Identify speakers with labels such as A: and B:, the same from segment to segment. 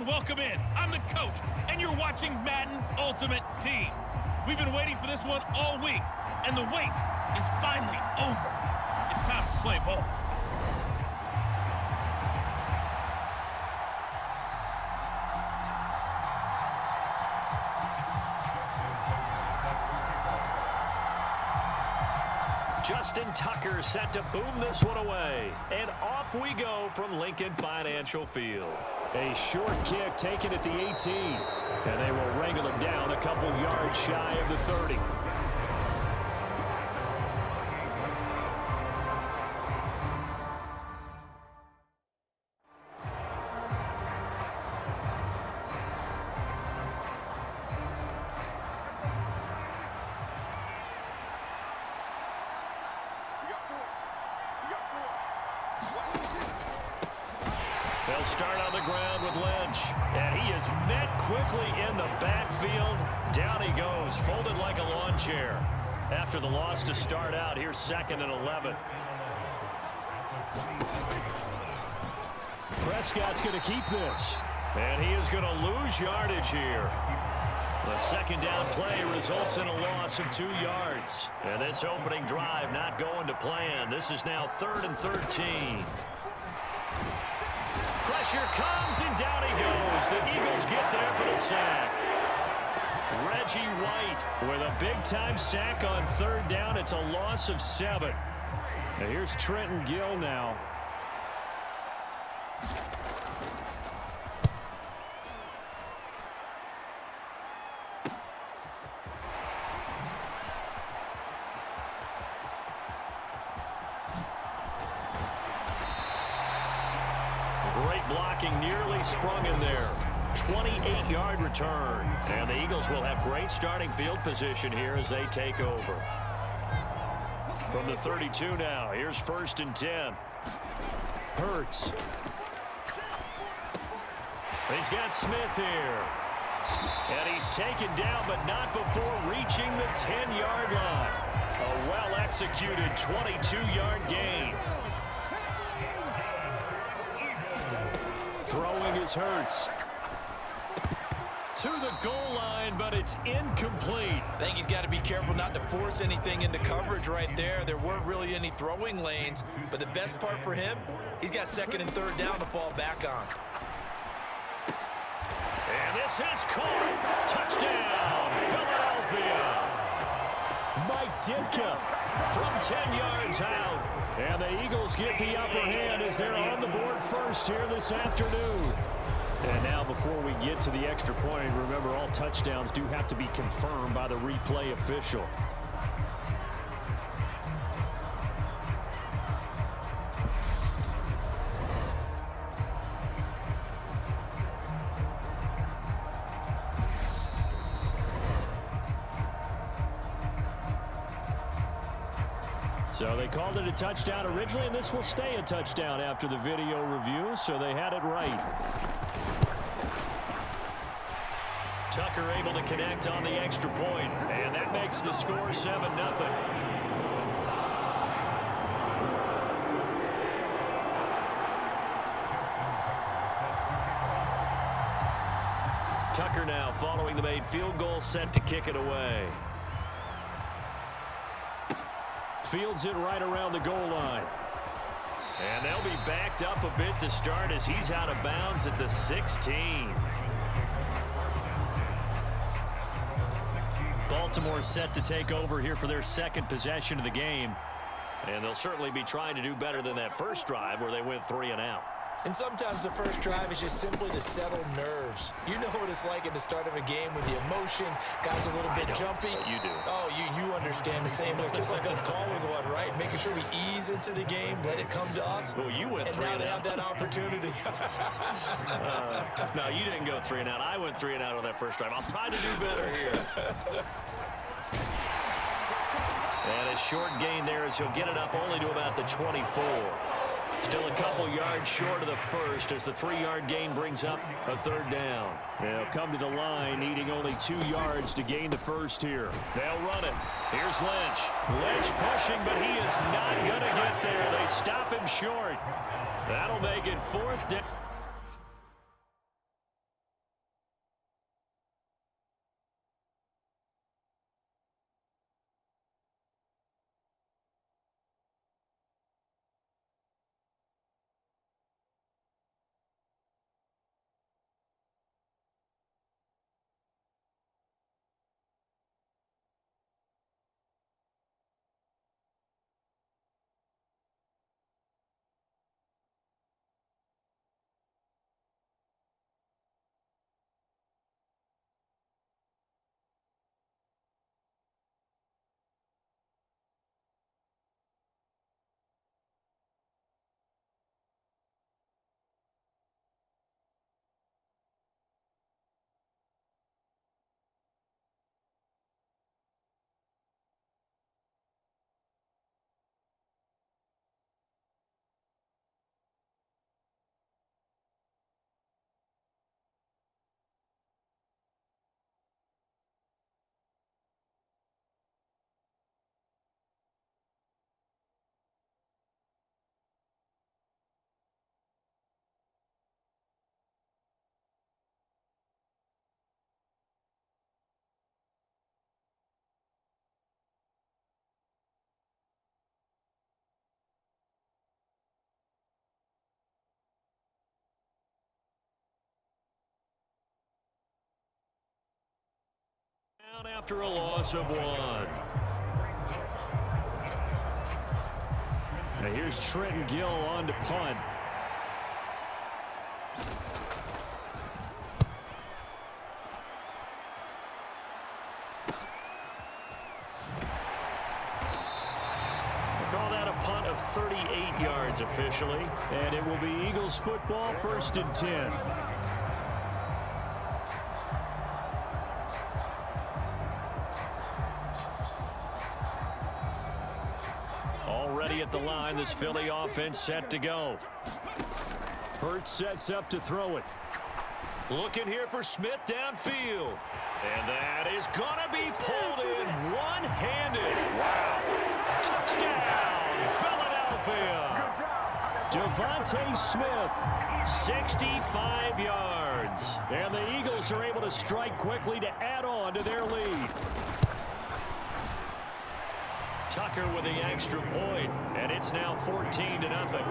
A: everyone, welcome in. I'm the coach, and you're watching Madden Ultimate Team. We've been waiting for this one all week, and the wait is finally over. It's time to play ball.
B: Justin Tucker set to boom this one away. And off we go from Lincoln Financial Field. A short kick taken at the 18. And they will wrangle him down a couple yards shy of the 30. They'll start on the ground with Lynch. And he is met quickly in the backfield. Down he goes, folded like a lawn chair. After the loss to start out, here's 2nd and 11. Prescott's going to keep this. And he is going to lose yardage here. The second down play results in a loss of 2 yards. And this opening drive not going to plan. This is now 3rd and 13. Pressure comes, and down he goes. The Eagles get there for the sack. Reggie White with a big-time sack on 3rd down. It's a loss of 7. Now here's Trenton Gill now. Great blocking, nearly sprung in there. 28-yard return. And the Eagles will have great starting field position here as they take over. From the 32 now, here's 1st and 10. Hurts. He's got Smith here. And he's taken down, but not before reaching the 10-yard line. A well-executed 22-yard gain. Throwing is Hurts. To the goal line, but it's incomplete.
C: I think he's got to be careful not to force anything into coverage right there. There weren't really any throwing lanes, but the best part for him, he's got 2nd and 3rd down to fall back on.
B: And this is caught. Touchdown, Philadelphia. Mike Ditka from 10 yards out. And the Eagles get the upper hand as they're on the board first here this afternoon. And now before we get to the extra point, remember all touchdowns do have to be confirmed by the replay official. So they called it a touchdown originally, and this will stay a touchdown after the video review, so they had it right. Tucker able to connect on the extra point, and that makes the score 7-0. Tucker now following the made field goal, set to kick it away. Fields it right around the goal line. And they'll be backed up a bit to start as he's out of bounds at the 16. Baltimore set to take over here for their 2nd possession of the game. And they'll certainly be trying to do better than that first drive where they went 3 and out.
C: And sometimes the first drive is just simply to settle nerves. You know what it's like at the start of a game with the emotion. Guys a little bit jumpy.
B: You do.
C: Oh, you understand the same way. Just like us calling one, right? Making sure we ease into the game, let it come to us.
B: Well, you went 3
C: and now
B: and
C: they
B: out.
C: have that opportunity.
B: No, you didn't go 3 and out. I went 3 and out on that first drive. I'll try to do better here. And a short gain there as he'll get it up only to about the 24. Still a couple yards short of the first as the 3-yard gain brings up a 3rd down. They'll come to the line needing only 2 yards to gain the first here. They'll run it. Here's Lynch. Lynch pushing, but he is not going to get there. They stop him short. That'll make it 4th down. down after a loss of 1. Now here's Trenton Gill on to punt. Call that a punt of 38 yards officially. And it will be Eagles football, 1st and 10. Already at the line, this Philly offense set to go. Hurts sets up to throw it. Looking here for Smith downfield. And that is going to be pulled in one-handed. Wow. Touchdown, Philadelphia. Devontae Smith, 65 yards. And the Eagles are able to strike quickly to add on to their lead. Tucker with the extra point, and it's now 14-0. Well,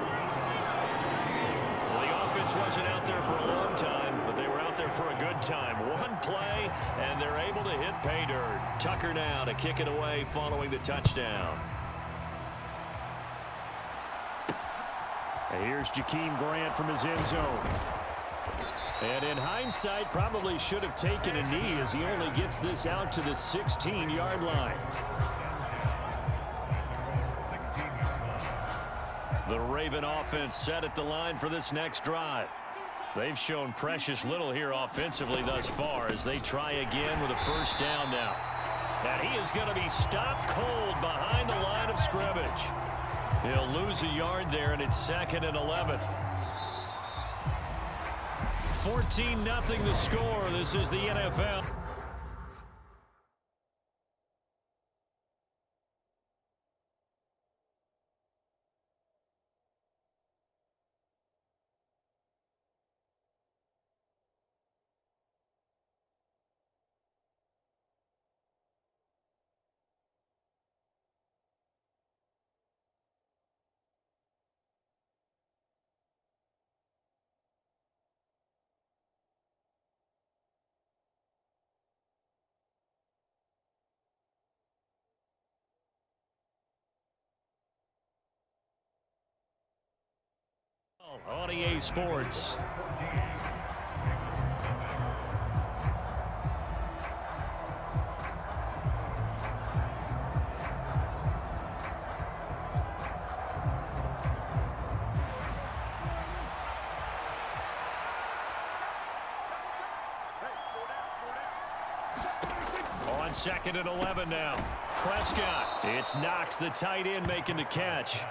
B: the offense wasn't out there for a long time, but they were out there for a good time. One play, and they're able to hit pay dirt. Tucker now to kick it away following the touchdown. And here's Jakeem Grant from his end zone. And in hindsight, probably should have taken a knee as he only gets this out to the 16-yard line. The Raven offense set at the line for this next drive. They've shown precious little here offensively thus far as they try again with a first down now. And he is going to be stopped cold behind the line of scrimmage. He'll lose a yard there, and it's 2nd and 11. 14-0 the score. This is the NFL. On EA Sports. On 2nd and 11 now. Prescott. It's Knox, the tight end, making the catch.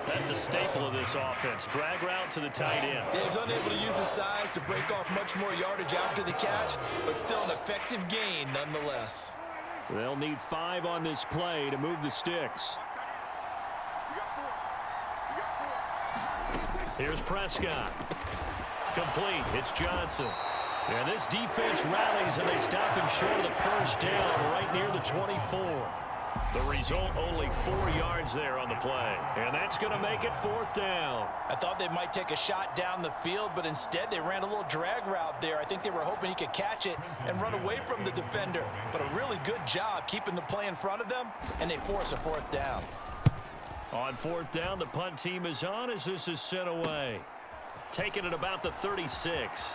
B: That's a staple of this offense. Drag route to the tight end.
C: Yeah, he's unable to use his size to break off much more yardage after the catch, but still an effective gain nonetheless.
B: They'll need 5 on this play to move the sticks. Here's Prescott. Complete. It's Johnson. And this defense rallies, and they stop him short of the first down right near the 24. The result, only 4 yards there on the play. And that's going to make it 4th down.
C: I thought they might take a shot down the field, but instead they ran a little drag route there. I think they were hoping he could catch it and run away from the defender. But a really good job keeping the play in front of them, and they force a 4th down.
B: On 4th down, the punt team is on as this is sent away. Taking it about the 36.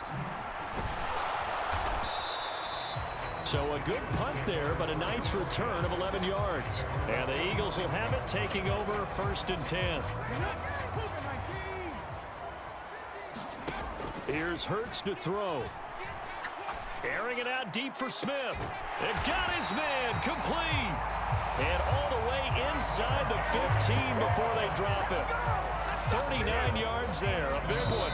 B: So a good punt there, but a nice return of 11 yards. And the Eagles will have it, taking over 1st and 10. Here's Hurts to throw. Airing it out deep for Smith. And got his man complete. And all the way inside the 15 before they drop it. 39 yards there, a big one.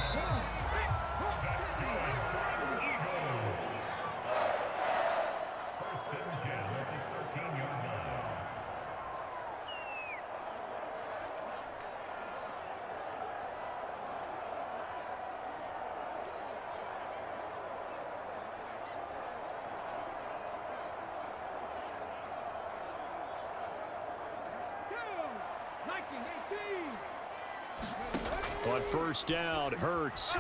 B: On 1st down, Hurts.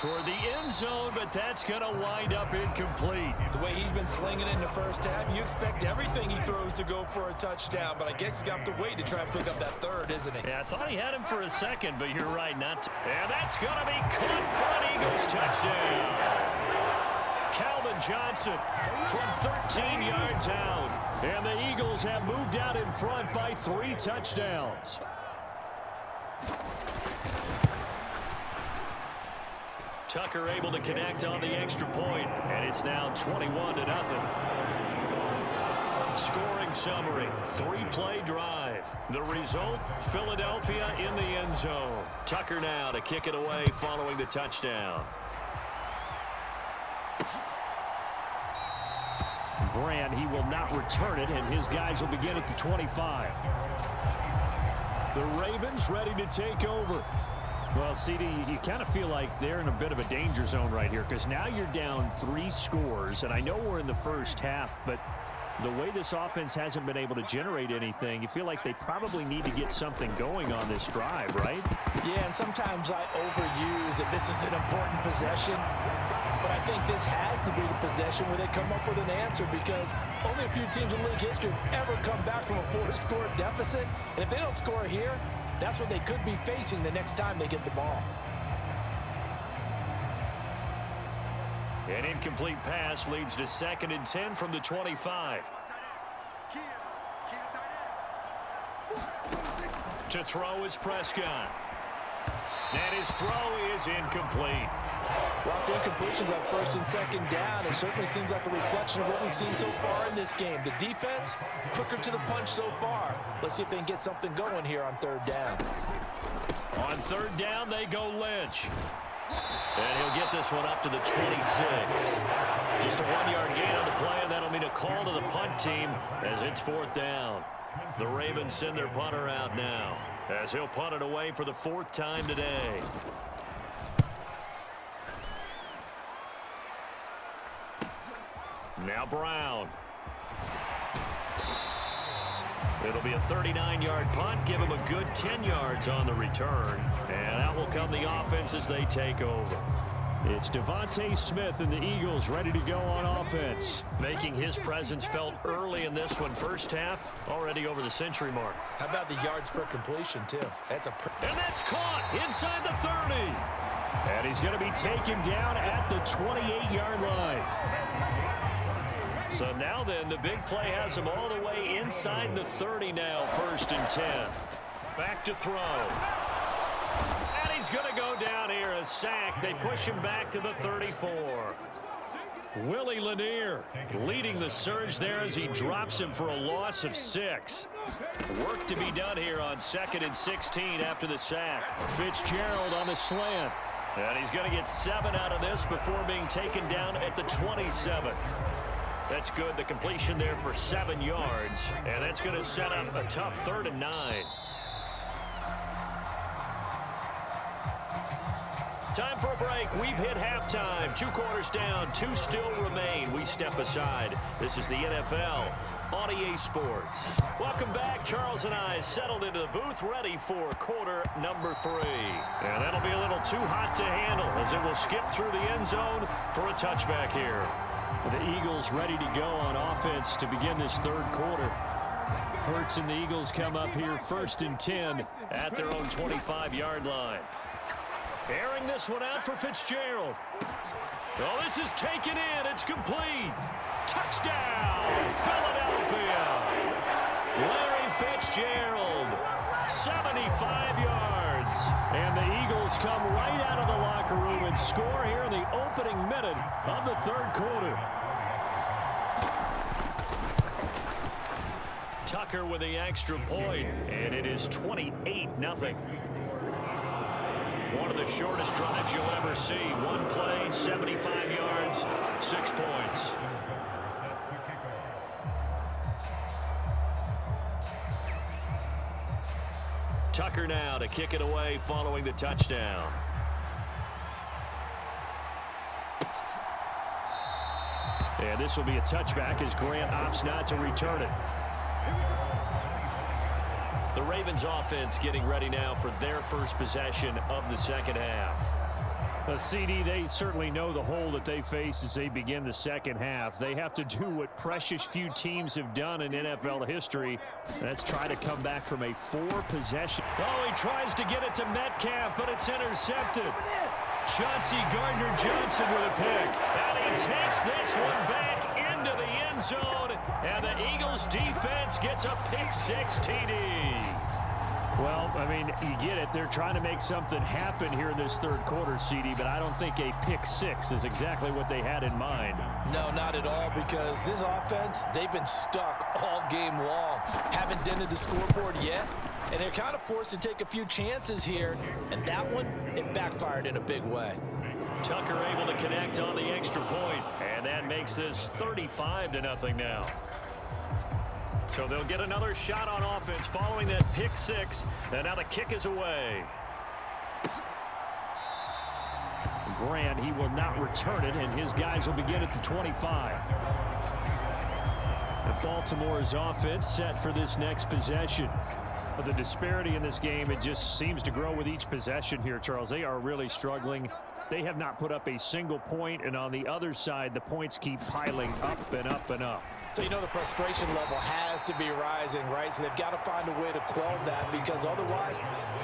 B: toward the end zone, but that's going to wind up incomplete.
C: The way he's been slinging in the first half, you expect everything he throws to go for a touchdown, but I guess he's going to have to wait to try and pick up that third, isn't he?
B: Yeah, I thought he had him for a second, but you're right, not to. And that's going to be caught for an Eagles touchdown. Calvin Johnson from 13 yards out. And the Eagles have moved out in front by 3 touchdowns. Tucker able to connect on the extra point, and it's now 21-0. Scoring summary, 3-play drive. The result, Philadelphia in the end zone. Tucker now to kick it away following the touchdown. Grant, he will not return it, and his guys will begin at the 25. The Ravens ready to take over. Well, CD, you kind of feel like they're in a bit of a danger zone right here because now you're down 3 scores, and I know we're in the first half, but the way this offense hasn't been able to generate anything, you feel like they probably need to get something going on this drive, right?
C: Yeah, and sometimes I overuse that this is an important possession, but I think this has to be the possession where they come up with an answer because only a few teams in league history have ever come back from a 4-score deficit, and if they don't score here, that's what they could be facing the next time they get the ball.
B: An incomplete pass leads to 2nd and 10 from the 25. To throw is Prescott. And his throw is incomplete.
C: Well, the incompletions on 1st and 2nd down, it certainly seems like a reflection of what we've seen so far in this game. The defense, quicker to the punch so far. Let's see if they can get something going here on 3rd down.
B: On 3rd down, they go Lynch. And he'll get this one up to the 26. Just a 1-yard gain on the play, and that'll mean a call to the punt team as it's 4th down. The Ravens send their punter out now as he'll punt it away for the 4th time today. Now Brown. It'll be a 39-yard punt. Give him a good 10 yards on the return. And out will come the offense as they take over. It's Devontae Smith and the Eagles ready to go on offense. Making his presence felt early in this one. First half, already over the century mark.
C: How about the yards per completion, too? That's
B: and that's caught inside the 30. And he's going to be taken down at the 28-yard line. So now then, the big play has him all the way inside the 30 now, 1st and 10. Back to throw. And he's going to go down here, a sack. They push him back to the 34. Willie Lanier leading the surge there as he drops him for a loss of 6. Work to be done here on 2nd and 16 after the sack. Fitzgerald on the slant. And he's going to get 7 out of this before being taken down at the 27. That's good. The completion there for 7 yards. And that's going to set up a tough 3rd and 9. Time for a break. We've hit halftime. 2 quarters down. 2 still remain. We step aside. This is the NFL on EA Sports. Welcome back. Charles and I settled into the booth ready for quarter number 3. And that'll be a little too hot to handle as it will skip through the end zone for a touchback here. The Eagles ready to go on offense to begin this 3rd quarter. Hurts and the Eagles come up here 1st and 10 at their own 25-yard line. Airing this one out for Fitzgerald. Oh, this is taken in. It's complete. Touchdown, Philadelphia. Larry Fitzgerald, 75 yards. And the Eagles come right out of the locker room and score here in the opening minute of the 3rd quarter. Tucker with the extra point, and it is 28-0. One of the shortest drives you'll ever see. 1 play, 75 yards, 6 points. Tucker now to kick it away following the touchdown. And this will be a touchback as Grant opts not to return it. The Ravens offense getting ready now for their first possession of the 2nd half. CD, they certainly know the hole that they face as they begin the second half. They have to do what precious few teams have done in NFL history. That's try to come back from a 4-possession. Oh, he tries to get it to Metcalf, but it's intercepted. Chauncey Gardner-Johnson with a pick. And he takes this one back into the end zone. And the Eagles defense gets a pick-6 TD. Well, I mean, you get it. They're trying to make something happen here in this third quarter, CD, but I don't think a pick-6 is exactly what they had in mind.
C: No, not at all, because this offense, they've been stuck all game long. Haven't dented the scoreboard yet, and they're kind of forced to take a few chances here, and that one, it backfired in a big way.
B: Tucker able to connect on the extra point, and that makes this 35-0 now. So they'll get another shot on offense following that pick-6, and now the kick is away. Grant, he will not return it, and his guys will begin at the 25. And Baltimore's offense set for this next possession. But the disparity in this game, it just seems to grow with each possession here, Charles. They are really struggling. They have not put up a single point, and on the other side, the points keep piling up and up and up.
C: So you know the frustration level has to be rising, right? So they've got to find a way to quell that, because otherwise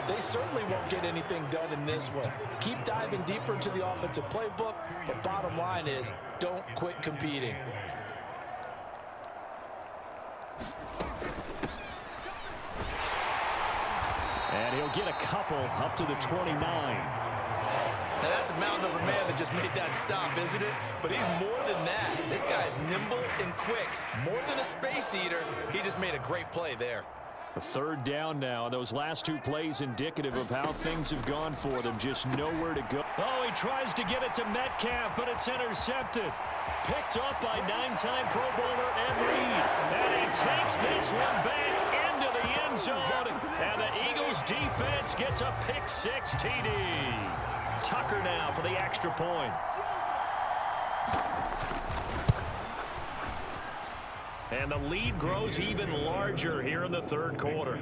C: they certainly won't get anything done in this one. Keep diving deeper into the offensive playbook, but bottom line is don't quit competing.
B: And he'll get a couple up to the 29.
C: Now, that's a mountain of a man that just made that stop, isn't it? But he's more than that. This guy's nimble and quick. More than a space eater, he just made a great play there.
B: A third down now. Those last two plays indicative of how things have gone for them. Just nowhere to go. Oh, he tries to get it to Metcalf, but it's intercepted. Picked off by 9-time Pro Bowler Ed Reed. And he takes this one back into the end zone. And the Eagles defense gets a pick-6 TD. Tucker now for the extra point. And the lead grows even larger here in the third quarter.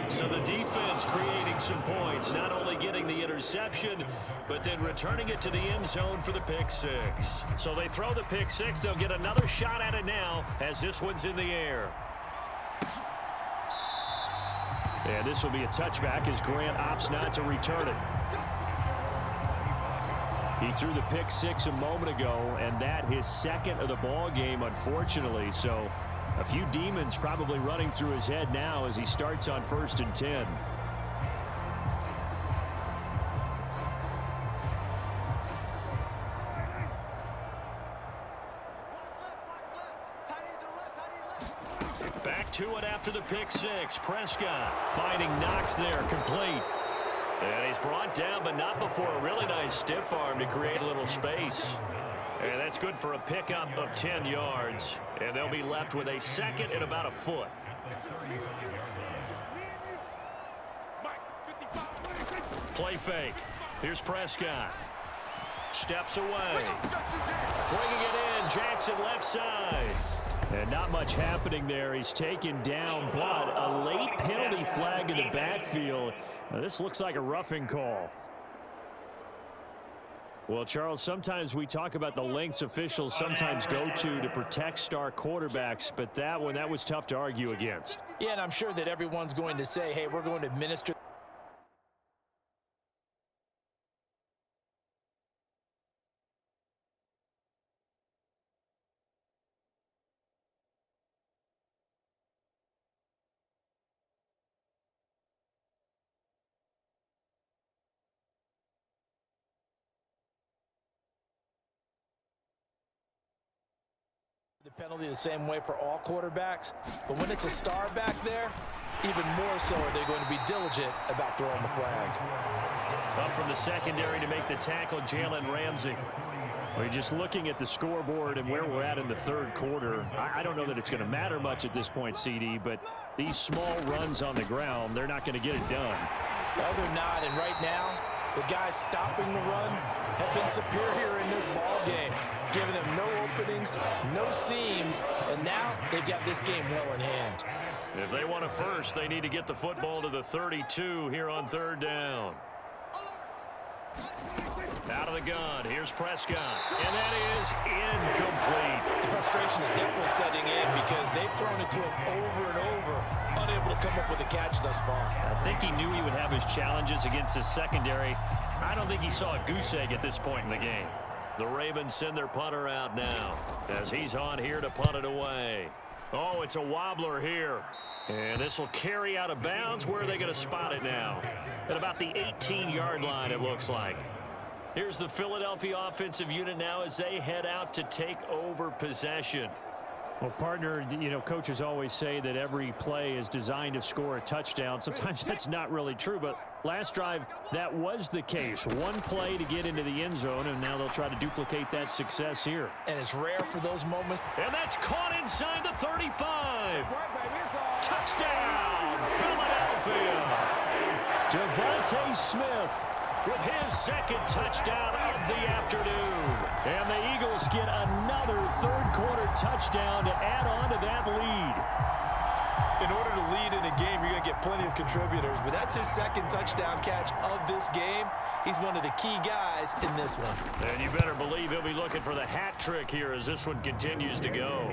B: So the defense creating some points, not only getting the interception, but then returning it to the end zone for the pick-6. So they throw the pick-6. They'll get another shot at it now as this one's in the air. And this will be a touchback as Grant opts not to return it. He threw the pick-6 a moment ago, and that his second of the ball game, unfortunately. So a few demons probably running through his head now as he starts on 1st and 10. Back to it after the pick-6. Prescott finding Knox there, complete. And he's brought down, but not before a really nice stiff arm to create a little space. And that's good for a pickup of 10 yards. And they'll be left with a second and about a foot. Play fake. Here's Prescott. Steps away. Bringing it in. Jackson left side. And not much happening there. He's taken down, but a late penalty flag in the backfield. Now, this looks like a roughing call. Well, Charles, sometimes we talk about the lengths officials sometimes go to protect star quarterbacks, but that one, that was tough to argue against.
C: Yeah, and I'm sure that everyone's going to say, hey, we're going to administer the penalty the same way for all quarterbacks, but when it's a star back there, even more so are they going to be diligent about throwing the flag.
B: Up from the secondary to make the tackle, Jalen Ramsey. We're just looking at the scoreboard and where we're at in the third quarter. I don't know that it's going to matter much at this point, CD, but these small runs on the ground, they're not going to get it done.
C: No, they're not, and right now, the guys stopping the run have been superior in this ball game, giving them no openings, no seams, and now they've got this game well in hand.
B: If they want a first, they need to get the football to the 32 here on third down. Out of the gun, here's Prescott, and that is incomplete.
C: The frustration is definitely setting in because they've thrown it to him over and over, unable to come up with a catch thus far.
B: I think he knew he would have his challenges against his secondary. I don't think he saw a goose egg at this point in the game. The Ravens send their punter out now as he's on here to punt it away. Oh, it's a wobbler here. And this will carry out of bounds. Where are they going to spot it now? At about the 18-yard line, it looks like. Here's the Philadelphia offensive unit now as they head out to take over possession.
D: Well, partner, you know, coaches always say that every play is designed to score a touchdown. Sometimes that's not really true, but last drive, that was the case. One play to get into the end zone, and now they'll try to duplicate that success here.
C: And it's rare for those moments.
B: And that's caught inside the 35. Touchdown, Philadelphia. Devontae Smith with his second touchdown of the afternoon. And the Eagles get another third-quarter touchdown to add on to that lead.
C: In order to lead in a game, you're going to get plenty of contributors, but that's his second touchdown catch of this game. He's one of the key guys in this one.
B: And you better believe he'll be looking for the hat trick here as this one continues to go.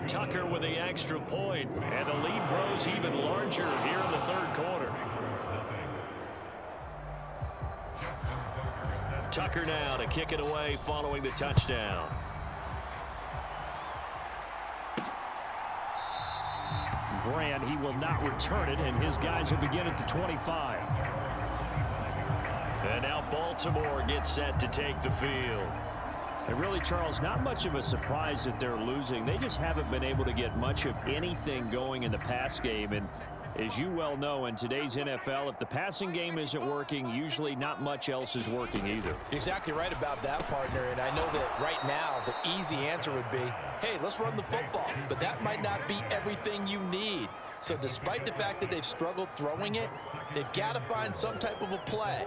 B: Tucker with the extra point, and the lead grows even larger here in the third quarter. Tucker now to kick it away following the touchdown.
D: Grant, he will not return it, and his guys will begin at the 25.
B: And now Baltimore gets set to take the field.
D: And really, Charles, not much of a surprise that they're losing. They just haven't been able to get much of anything going in the pass game. And as you well know, in today's NFL, if the passing game isn't working, usually not much else is working either.
C: You're exactly right about that, partner. And I know that right now the easy answer would be, hey, let's run the football. But that might not be everything you need. So despite the fact that they've struggled throwing it, they've got to find some type of a play,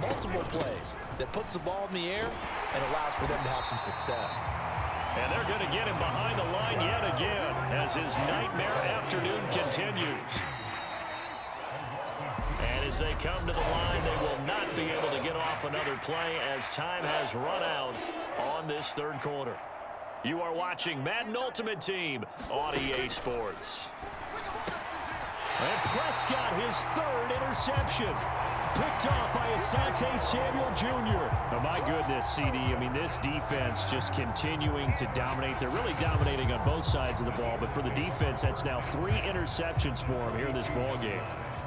C: multiple plays, that puts the ball in the air and allows for them to have some success.
B: And they're going to get him behind the line yet again as his nightmare afternoon continues. And as they come to the line, they will not be able to get off another play as time has run out on this third quarter. You are watching Madden Ultimate Team on EA Sports.
D: And Prescott, his third interception. Picked off by Asante Samuel Jr. Oh, my goodness, CD. I mean, this defense just continuing to dominate. They're really dominating on both sides of the ball. But for the defense, that's now 3 interceptions for them here in this ball game.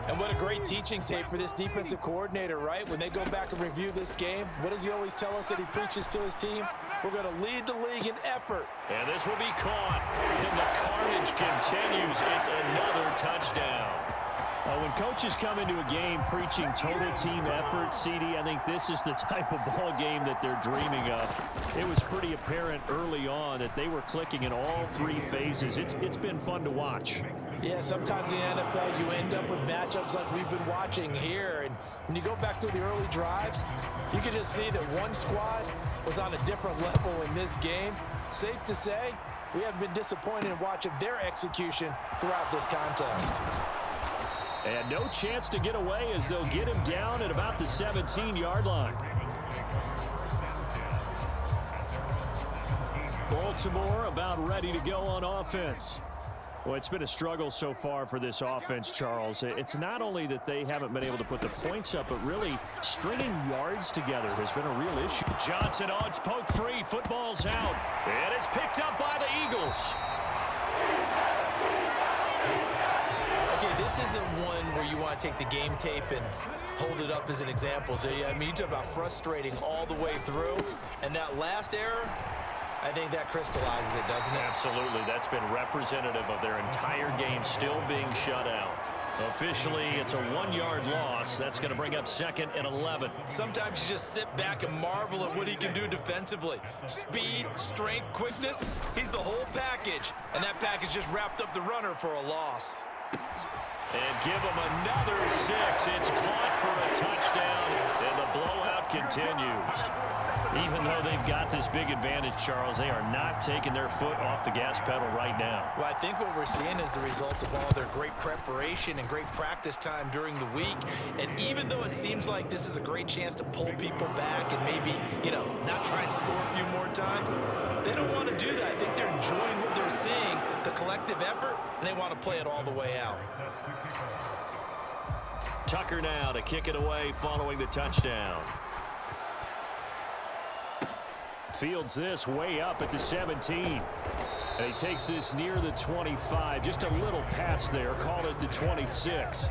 C: And what a great teaching tape for this defensive coordinator, right? When they go back and review this game, what does he always tell us that he preaches to his team? We're going to lead the league in effort.
B: And this will be caught. And the carnage continues. It's another touchdown.
D: When coaches come into a game preaching total team effort, CD, I think this is the type of ball game that they're dreaming of. It was pretty apparent early on that they were clicking in all 3 phases. It's been fun to watch.
C: Yeah, sometimes in the NFL you end up with matchups like we've been watching here. And when you go back to the early drives, you can just see that one squad was on a different level in this game. Safe to say, we haven't been disappointed in watching their execution throughout this contest.
D: And no chance to get away as they'll get him down at about the 17-yard line. Baltimore about ready to go on offense. Well, it's been a struggle so far for this offense, Charles. It's not only that they haven't been able to put the points up, but really stringing yards together has been a real issue.
B: Johnson on its poke free. Football's out. And it's picked up by the Eagles.
C: Okay, this isn't one where you want to take the game tape and hold it up as an example, do you? I mean, you talk about frustrating all the way through. And that last error, I think that crystallizes it, doesn't it?
B: Absolutely. That's been representative of their entire game still being shut out. Officially, it's a 1-yard loss. That's going to bring up 2nd and 11.
C: Sometimes you just sit back and marvel at what he can do defensively. Speed, strength, quickness, he's the whole package. And that package just wrapped up the runner for a loss.
B: And give him another 6. It's caught for a touchdown, and the blowout continues.
D: Even though they've got this big advantage, Charles, they are not taking their foot off the gas pedal right now.
C: Well, I think what we're seeing is the result of all their great preparation and great practice time during the week. And even though it seems like this is a great chance to pull people back and maybe, not try and score a few more times, they don't want to do that. I think they're enjoying what they're seeing, the collective effort, and they want to play it all the way out.
D: Tucker now to kick it away following the touchdown. Fields this way up at the 17. And he takes this near the 25. Just a little pass there. Call it the 26.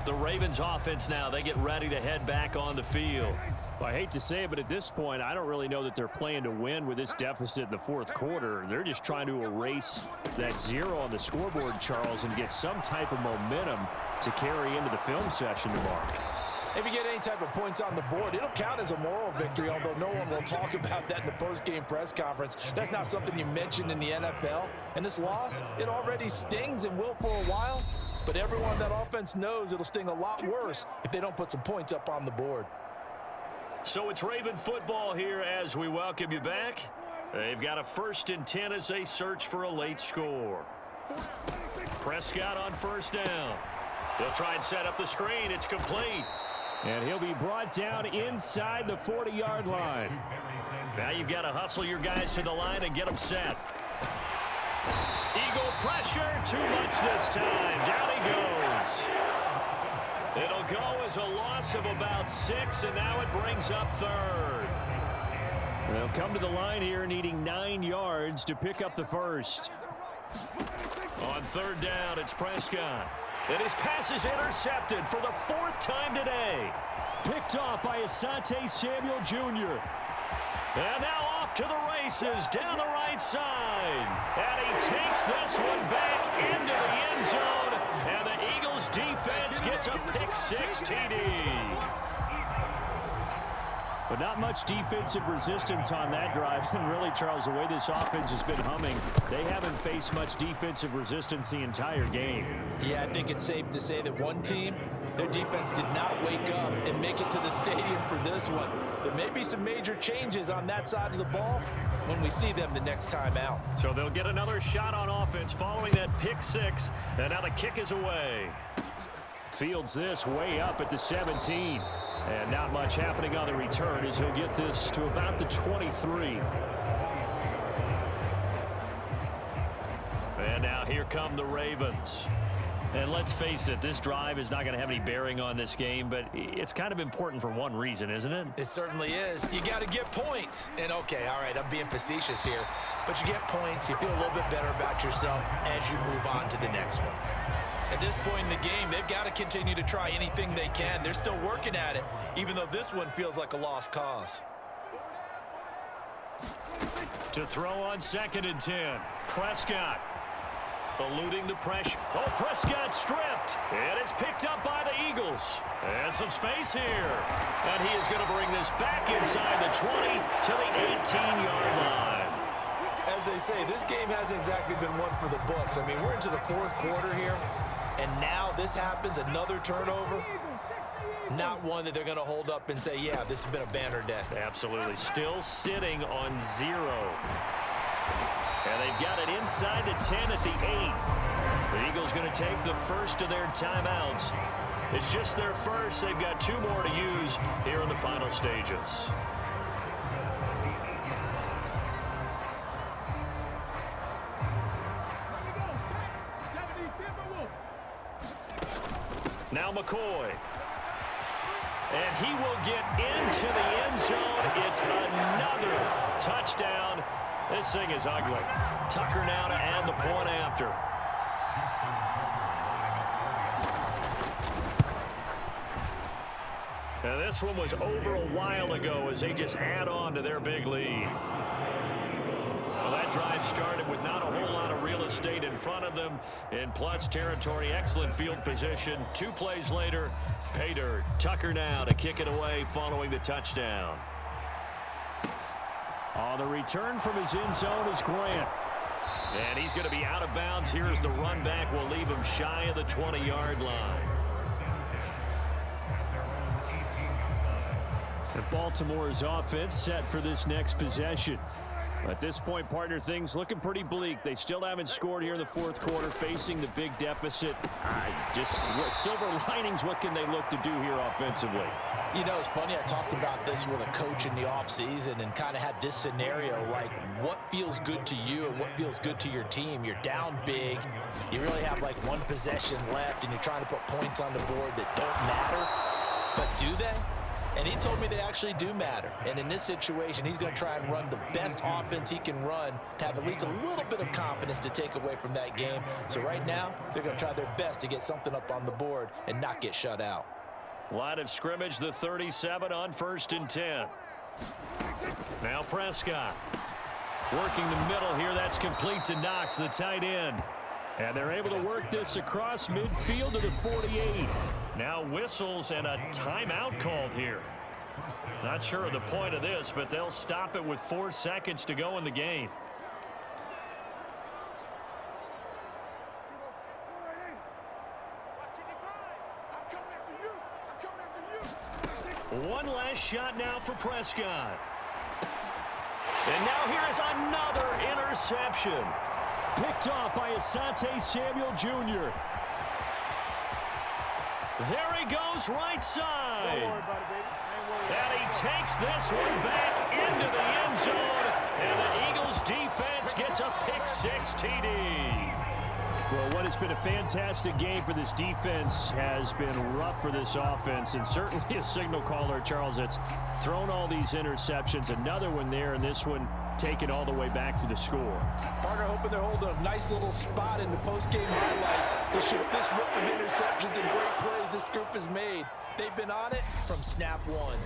D: The Ravens offense now, they get ready to head back on the field. Well, I hate to say it, but at this point, I don't really know that they're playing to win with this deficit in the fourth quarter. They're just trying to erase that 0 on the scoreboard, Charles, and get some type of momentum to carry into the film session tomorrow.
C: If you get any type of points on the board, it'll count as a moral victory, although no one will talk about that in the post-game press conference. That's not something you mentioned in the NFL. And this loss, it already stings and will for a while, but everyone on that offense knows it'll sting a lot worse if they don't put some points up on the board.
D: So it's Raven football here as we welcome you back. They've got a 1st and 10 as they search for a late score. Prescott on first down. They'll try and set up the screen. It's complete. And he'll be brought down inside the 40-yard line. Now you've got to hustle your guys to the line and get them set. Eagle pressure, too much this time. Down he goes. It'll go as a loss of about 6, and now it brings up 3rd. They'll come to the line here needing 9 yards to pick up the first. On 3rd down, it's Prescott. And his pass is intercepted for the 4th time today. Picked off by Asante Samuel Jr. And now off to the races down the right side. And he takes this one back into the end zone. And the Eagles defense gets a pick-6 TD. But not much defensive resistance on that drive. And really, Charles, the way this offense has been humming, they haven't faced much defensive resistance the entire game.
C: Yeah, I think it's safe to say that one team, their defense did not wake up and make it to the stadium for this one. There may be some major changes on that side of the ball when we see them the next time out.
D: So they'll get another shot on offense following that pick-6. And now the kick is away. Fields this way up at the 17. And not much happening on the return as he'll get this to about the 23. And now here come the Ravens. And let's face it, this drive is not going to have any bearing on this game, but it's kind of important for one reason, isn't it?
C: It certainly is. You got to get points. And okay, all right, I'm being facetious here, but you get points, you feel a little bit better about yourself as you move on to the next one. At this point in the game, they've got to continue to try anything they can. They're still working at it, even though this one feels like a lost cause.
D: To throw on 2nd and 10, Prescott. Eluding the pressure. Oh, Prescott stripped. And it's picked up by the Eagles. And some space here. And he is going to bring this back inside the 20 to the 18-yard line.
C: As they say, this game hasn't exactly been one for the books. I mean, we're into the 4th quarter here, and now this happens, another turnover. Not one that they're going to hold up and say, yeah, this has been a banner day.
D: Absolutely. Still sitting on 0. And they've got it inside the 10 at the 8. The Eagles going to take the first of their timeouts. It's just their first. They've got 2 more to use here in the final stages. Now McCoy. And he will get into the end zone. It's another touchdown. This thing is ugly. Tucker now to add the point after. Now this one was over a while ago as they just add on to their big lead. Well, that drive started with not a whole lot of real estate in front of them in plus territory. Excellent field position. 2 plays later, pay dirt. Tucker now to kick it away following the touchdown. On the return from his end zone is Grant. And he's going to be out of bounds. Here's the run back. Will leave him shy of the 20-yard line. And Baltimore's offense set for this next possession. At this point, partner, things looking pretty bleak. They still haven't scored here in the fourth quarter, facing the big deficit. Just silver linings, what can they look to do here offensively?
C: You know, it's funny, I talked about this with a coach in the offseason and kind of had this scenario, like what feels good to you and what feels good to your team. You're down big. You really have like one possession left, and you're trying to put points on the board that don't matter. But do they? And he told me they actually do matter. And in this situation, he's going to try and run the best offense he can run to have at least a little bit of confidence to take away from that game. So right now, they're going to try their best to get something up on the board and not get shut out.
D: Line of scrimmage, the 37 on 1st and 10. Now Prescott. Working the middle here. That's complete to Knox, the tight end. And they're able to work this across midfield to the 48. Now whistles and a timeout called here. Not sure of the point of this, but they'll stop it with 4 seconds to go in the game. One last shot now for Prescott. And now here is another interception. Picked off by Asante Samuel Jr. There he goes right side.
E: Don't worry about it, baby. I ain't worried.
D: And he takes this one back into the end zone. And the Eagles defense gets a pick-6 TD. Well, what has been a fantastic game for this defense has been rough for this offense, and certainly a signal caller, Charles, that's thrown all these interceptions. Another one there, and this one taken all the way back for the score.
C: Partner hoping they're holding a nice little spot in the post-game highlights to show this rip of interceptions and great plays this group has made. They've been on it from snap one.